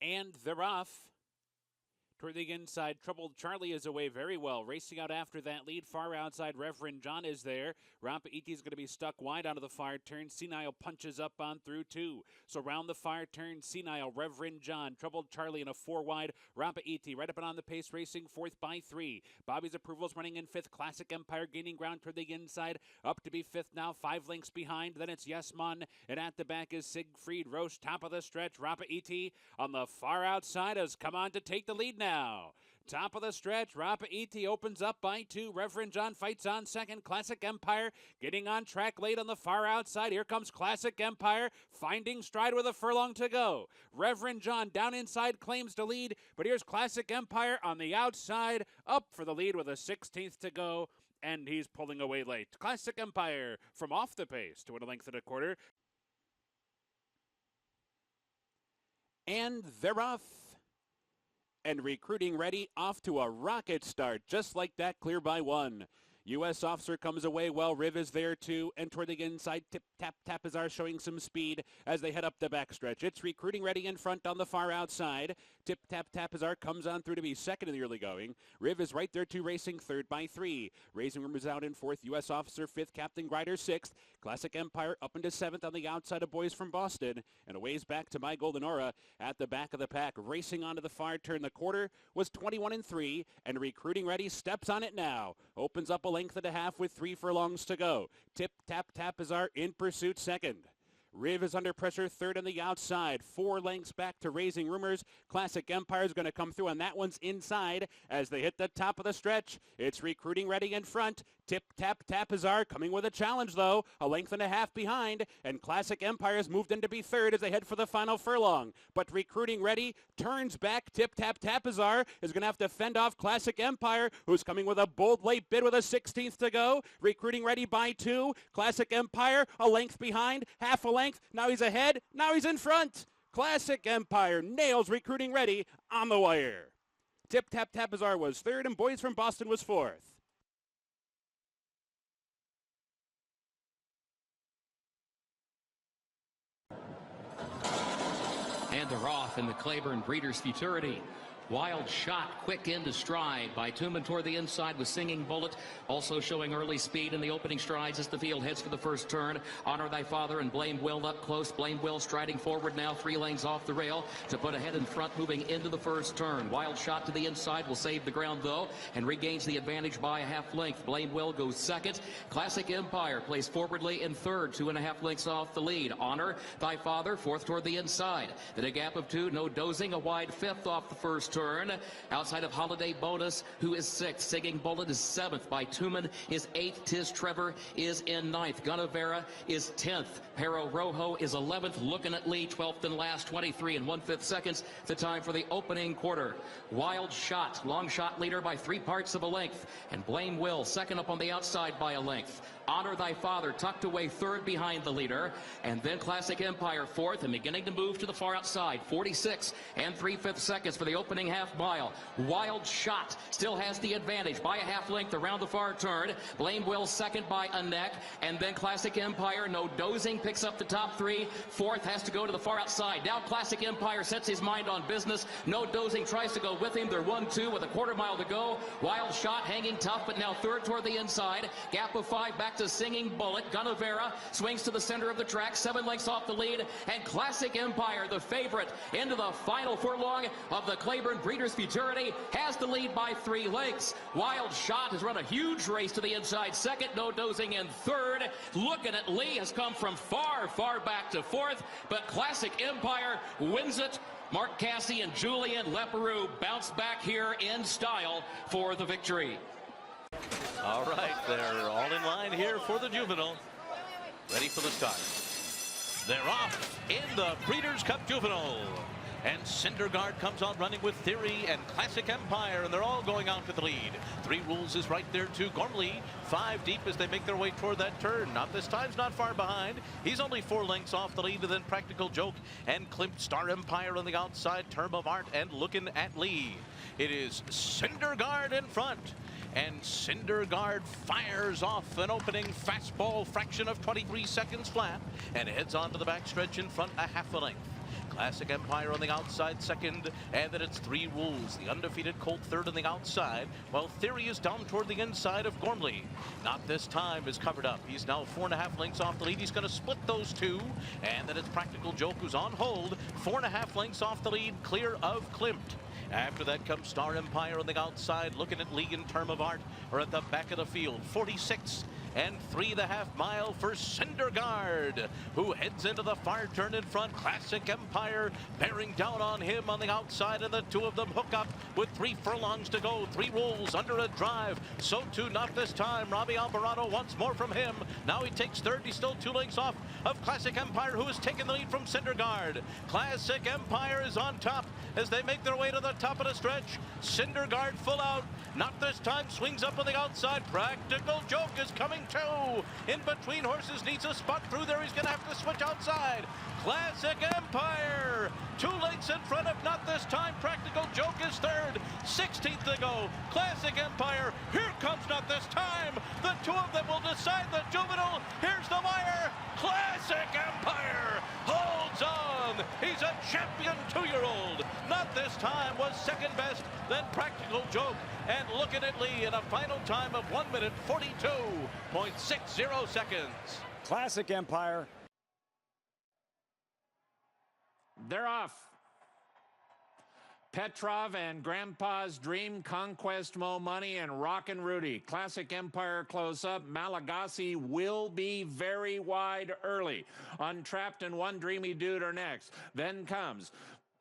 And they're off. Toward the inside, Troubled Charlie is away very well. Racing out after that lead, far outside, Reverend John is there. Rampa Iti is going to be stuck wide onto the far turn. Senile punches up on through two. So round the far turn, Senile, Reverend John, Troubled Charlie in a 4 wide. Rampa Iti right up and on the pace, racing fourth by 3. Bobby's Approval's running in fifth. Classic Empire gaining ground toward the inside. Up to be fifth now, 5 lengths behind. Then it's Yes Mon, and at the back is Siegfried Roche. Top of the stretch, Rampa Iti on the far outside has come on to take the lead now. Top of the stretch, Rampa Iti opens up by 2. Reverend John fights on second. Classic Empire getting on track late on the far outside. Here comes Classic Empire finding stride with a furlong to go. Reverend John down inside claims to lead, but here's Classic Empire on the outside up for the lead with a 16th to go, and he's pulling away late. Classic Empire from off the pace to 1 length and a quarter. And they're off. And Recruiting Ready off to a rocket start, just like that, clear by 1. U.S. Officer comes away well. Riv is there too. And toward the inside, Tip Tap Tapizar showing some speed as they head up the backstretch. It's Recruiting Ready in front on the far outside. Tip Tap Tapizar comes on through to be second in the early going. Riv is right there too, racing third by 3. Raising Room is out in fourth. U.S. Officer fifth. Captain Grider sixth. Classic Empire up into seventh on the outside of Boys from Boston. And a ways back to My Golden Aura at the back of the pack. Racing onto the far turn. The quarter was 21-3. And Recruiting Ready steps on it now. Opens up a length and a half with 3 furlongs to go. Tip Tap Tapizar in pursuit second. Riv is under pressure third on the outside. 4 lengths back to Raising Rumors. Classic Empire is going to come through, and that one's inside as they hit the top of the stretch. It's Recruiting Ready in front. Tip Tap Tapizar coming with a challenge, though. A length and a half behind, and Classic Empire has moved in to be third as they head for the final furlong. But Recruiting Ready turns back. Tip Tap Tapizar is going to have to fend off Classic Empire, who's coming with a bold late bid with a 16th to go. Recruiting Ready by 2. Classic Empire a length behind, half a length. Now he's ahead. Now he's in front. Classic Empire nails Recruiting Ready on the wire. Tip Tap Tapizar was third, and Boys from Boston was fourth. And they're off in the Claiborne Breeders' Futurity. Wild Shot, quick into stride by Tuman toward the inside with Singing Bullet, also showing early speed in the opening strides as the field heads for the first turn. Honor Thy Father and Blame Will up close. Blame Will striding forward now, 3 lanes off the rail to put ahead in front, moving into the first turn. Wild Shot to the inside will save the ground though and regains the advantage by a half length. Blame Will goes second. Classic Empire plays forwardly in third, 2.5 lengths off the lead. Honor Thy Father fourth toward the inside. Then a gap of 2, no dozing, a wide fifth off the first turn. Outside of Holiday Bonus, who is 6th. Singing Bullet is 7th by Tuman, is 8th. Tis Trevor is in 9th. Gunnavera is 10th. Pero Rojo is 11th. Looking at Lee, 12th and last, 23 and 1/5 seconds. The time for the opening quarter. Wild Shot, long shot leader by 3 parts of a length. And Blame Will, second up on the outside by a length. Honor Thy Father tucked away third behind the leader. And then Classic Empire fourth and beginning to move to the far outside. 46 and 3/5 seconds for the opening half mile. Wild Shot still has the advantage by a half length around the far turn. Blame Will second by a neck. And then Classic Empire, no dozing, picks up the top 3. Fourth has to go to the far outside. Now Classic Empire sets his mind on business. No dozing tries to go with him. They're 1-2 with a quarter mile to go. Wild Shot hanging tough, but now third toward the inside. Gap of 5 back to Singing Bullet. Gunnavera swings to the center of the track, 7 lengths off the lead, and Classic Empire, the favorite, into the final furlong of the Claiborne Breeders' Futurity, has the lead by 3 lengths. Wild Shot has run a huge race to the inside second, no dozing in third. Looking at Lee has come from far, far back to fourth, but Classic Empire wins it. Mark Cassie and Julian Leperoux bounce back here in style for the victory. All right, they're all in line here for the Juvenile. Ready for the start. They're off in the Breeders' Cup Juvenile. And Cinderguard comes on running with Theory and Classic Empire, and they're all going out to the lead. 3 Rules is right there too. Gormley 5 deep as they make their way toward that turn. Not this time's not far behind. He's only 4 lengths off the lead, and then Practical Joke and Klimt Star Empire on the outside. Term of Art and Looking at Lee. It is Cinderguard in front. And Cinderguard fires off an opening fastball fraction of 23 seconds flat and heads on to the backstretch in front a half a length. Classic Empire on the outside second, and then it's Three Rules, the undefeated colt third on the outside, while Theory is down toward the inside of Gormley. Not this time is covered up. He's now 4.5 lengths off the lead. He's going to split those two, and then it's Practical Joke who's on hold, 4.5 lengths off the lead, clear of Klimt. After that comes Star Empire on the outside, looking at League and Term of Art, are at the back of the field, 46 and 3.5 mile for Cindergaard, who heads into the far turn in front. Classic Empire bearing down on him on the outside, and the two of them hook up with 3 furlongs to go. Three Rules under a drive. So too not this time. Robbie Alvarado wants more from him. Now he takes third. He's still 2 lengths off of Classic Empire, who has taken the lead from Cindergaard. Classic Empire is on top as they make their way to the top of the stretch. Cindergaard full out. Not this time. Swings up on the outside. Practical Joke is coming too. In between horses, needs a spot through there. He's going to have to switch outside. Classic Empire 2 lengths in front of Not This Time. Practical Joke is third. 16th to go. Classic Empire. Here comes Not This Time. The two of them will decide the Juvenile. Here's the wire. Classic Empire holds on. He's a champion 2-year-old. Not This Time was second best, then Practical Joke. And looking at Lee in a final time of 1 minute 42.60 seconds. Classic Empire. They're off. Petrov and Grandpa's Dream, Conquest Mo Money, and Rockin' Rudy. Classic Empire close up. Malagasy will be very wide early. Untrapped and One Dreamy Dude are next. Then comes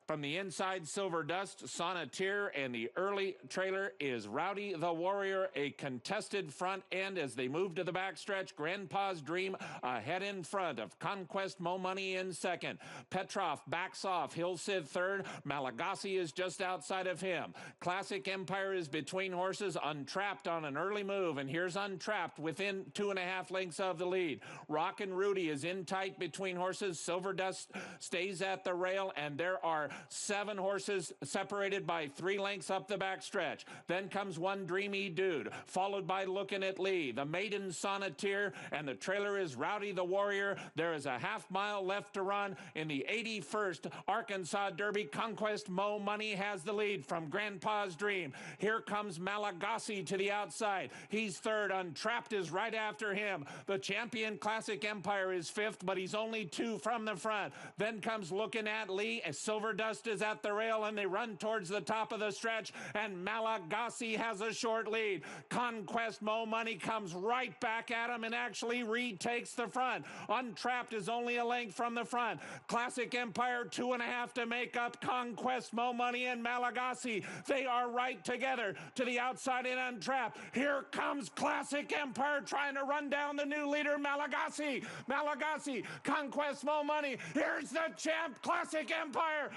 from the inside, Silver Dust, Sonneteer, and the early trailer is Rowdy the Warrior, a contested front end as they move to the backstretch. Grandpa's Dream ahead in front of Conquest Mo Money in second. Petrov backs off. Hilsid third. Malagasy is just outside of him. Classic Empire is between horses. Untrapped on an early move, and here's Untrapped within 2.5 lengths of the lead. Rockin' Rudy is in tight between horses. Silver Dust stays at the rail, and there are 7 horses separated by 3 lengths up the backstretch. Then comes One Dreamy Dude, followed by Looking at Lee, the Maiden Sonneteer, and the trailer is Rowdy the Warrior. There is a half mile left to run in the 81st Arkansas Derby. Conquest Mo Money has the lead from Grandpa's Dream. Here comes Malagasy to the outside. He's third. Untrapped is right after him. The champion Classic Empire is 5th, but he's only 2 from the front. Then comes Looking at Lee as Silver Dust is at the rail, and they run towards the top of the stretch, and Malagasy has a short lead. Conquest Mo Money comes right back at him and actually retakes the front. Untrapped is only a length from the front. Classic Empire 2.5 to make up Conquest Mo Money and Malagasy. They are right together to the outside and Untrapped. Here comes Classic Empire trying to run down the new leader, Malagasy. Malagasy, Conquest Mo Money. Here's the champ, Classic Empire.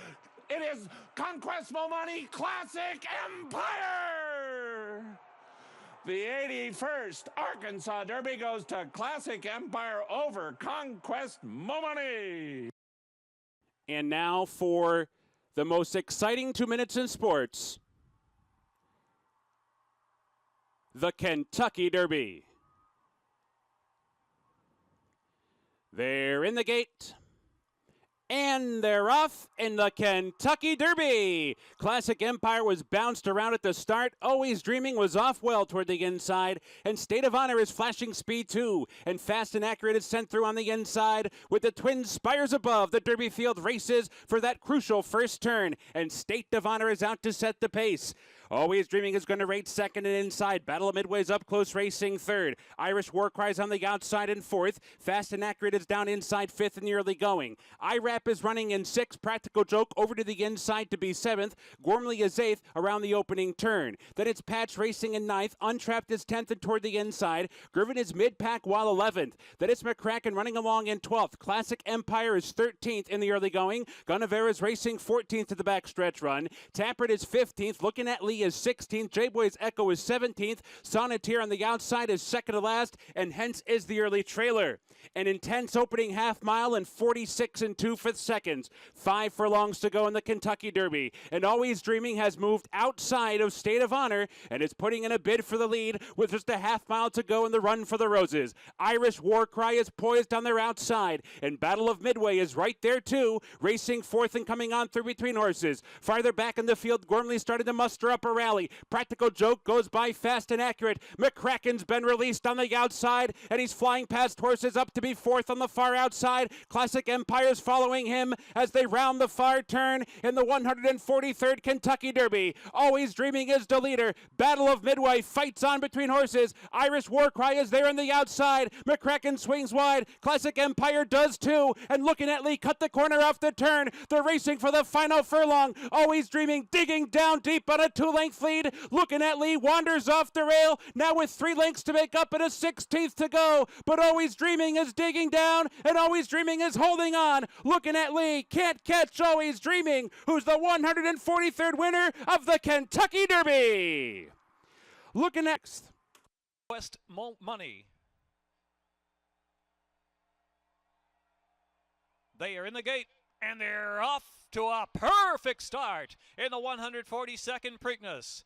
It is Conquest Mo Money, Classic Empire. The 81st Arkansas Derby goes to Classic Empire over Conquest Mo Money. And now for the most exciting 2 minutes in sports, the Kentucky Derby. They're in the gate. And they're off in the Kentucky Derby. Classic Empire was bounced around at the start. Always Dreaming was off well toward the inside. And State of Honor is flashing speed too. And Fast and Accurate is sent through on the inside. With the twin spires above, the Derby field races for that crucial first turn. And State of Honor is out to set the pace. Always Dreaming is going to rate second and inside. Battle of Midway's up close racing third. Irish War Cries on the outside in fourth. Fast and Accurate is down inside fifth in the early going. IRAP is running in sixth. Practical Joke over to the inside to be seventh. Gormley is eighth around the opening turn. Then it's Patch racing in ninth. Untrapped is 10th and toward the inside. Griffin is mid-pack while 11th. Then it's McCracken running along in 12th. Classic Empire is 13th in the early going. Gunnevera is racing 14th to the backstretch run. Tappert is 15th. Looking at Lee Ready is 16th. J-Boy's Echo is 17th. Sonneteer on the outside is second to last, and Hence is the early trailer. An intense opening half mile and 46 2/5 seconds. 5 furlongs to go in the Kentucky Derby. And Always Dreaming has moved outside of State of Honor and is putting in a bid for the lead with just a half mile to go in the run for the Roses. Irish War Cry is poised on their outside, and Battle of Midway is right there too, racing fourth and coming on through between horses. Farther back in the field, Gormley started to muster up a rally. Practical Joke goes by fast and accurate. McCracken's been released on the outside, and he's flying past horses up to be fourth on the far outside. Classic Empire's following him as they round the far turn in the 143rd Kentucky Derby. Always Dreaming is the leader. Battle of Midway fights on between horses. Irish War Cry is there on the outside. McCracken swings wide. Classic Empire does too. And Looking at Lee cut the corner off the turn. They're racing for the final furlong. Always Dreaming digging down deep on a 2-length lead. Looking at Lee wanders off the rail. Now with 3 lengths to make up and a 16th to go. But Always Dreaming is digging down, and Always Dreaming is holding on. Looking at Lee can't catch Always Dreaming, who's the 143rd winner of the Kentucky Derby. Looking next. West Money. They are in the gate, and they're off to a perfect start in the 142nd Preakness.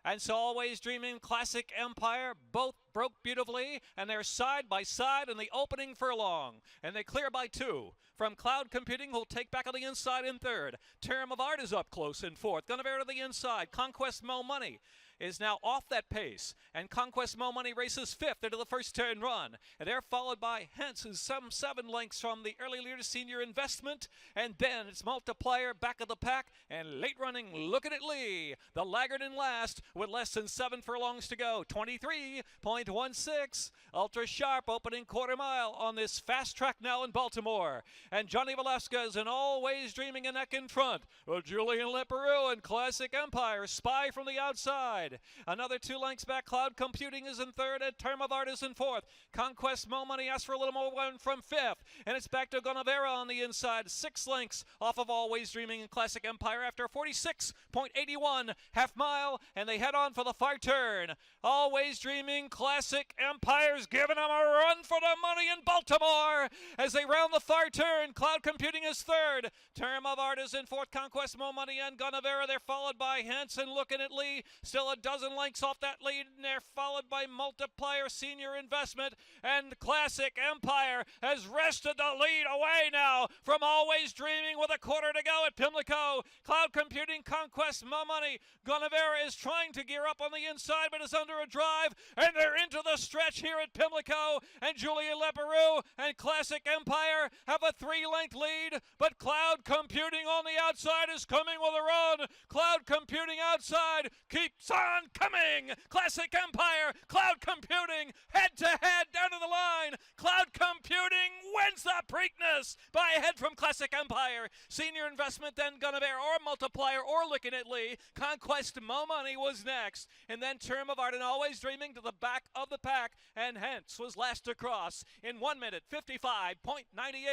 And so Always Dreaming, Classic Empire, both broke beautifully, and they're side by side in the opening furlong. And they clear by 2. From Cloud Computing, who'll take back on the inside in 3rd. Term of Art is up close in 4th. Guinevere to the inside. Conquest Mo Money is now off that pace, and Conquest Mo Money races 5th into the first turn run, and they're followed by Hence, who's some 7 lengths from the early leader Senior Investment, and then it's Multiplier back of the pack, and late running Looking at Lee, the laggard in last with less than 7 furlongs to go. 23.16. Ultra Sharp opening quarter mile on this fast track now in Baltimore, and Johnny Velasquez and Always Dreaming a neck in front. Well, Julian Leperoux and Classic Empire spy from the outside. Another 2 lengths back. Cloud Computing is in 3rd, and Term of Art is in 4th. Conquest Mo Money asks for a little more one from 5th, and it's back to Guinevere on the inside. 6 lengths off of Always Dreaming and Classic Empire after 46.81 half mile, and they head on for the far turn. Always Dreaming, Classic Empire's giving them a run for the money in Baltimore as they round the far turn. Cloud Computing is 3rd. Term of Art is in 4th. Conquest Mo Money and Guinevere. They're followed by Hence and Looking at Lee. Still a dozen lengths off that lead, and they're followed by Multiplier Senior Investment, and Classic Empire has wrested the lead away now from Always Dreaming with a quarter to go at Pimlico. Cloud Computing, Conquest Mo Money. Guinevere is trying to gear up on the inside, but is under a drive, and they're into the stretch here at Pimlico, and Julia Leperoux and Classic Empire have a 3-length lead, but Cloud Computing on the outside is coming with a run. Cloud Computing outside keeps on coming. Classic Empire, Cloud Computing, head-to-head down to the line. Cloud Computing wins the Preakness by a head from Classic Empire. Senior Investment, then Guinevere or Multiplier or Looking at Lee. Conquest Mo Money was next, and then Term of Art and Always Dreaming to the back of the pack, and Hence was last to cross in 1 minute 55.98.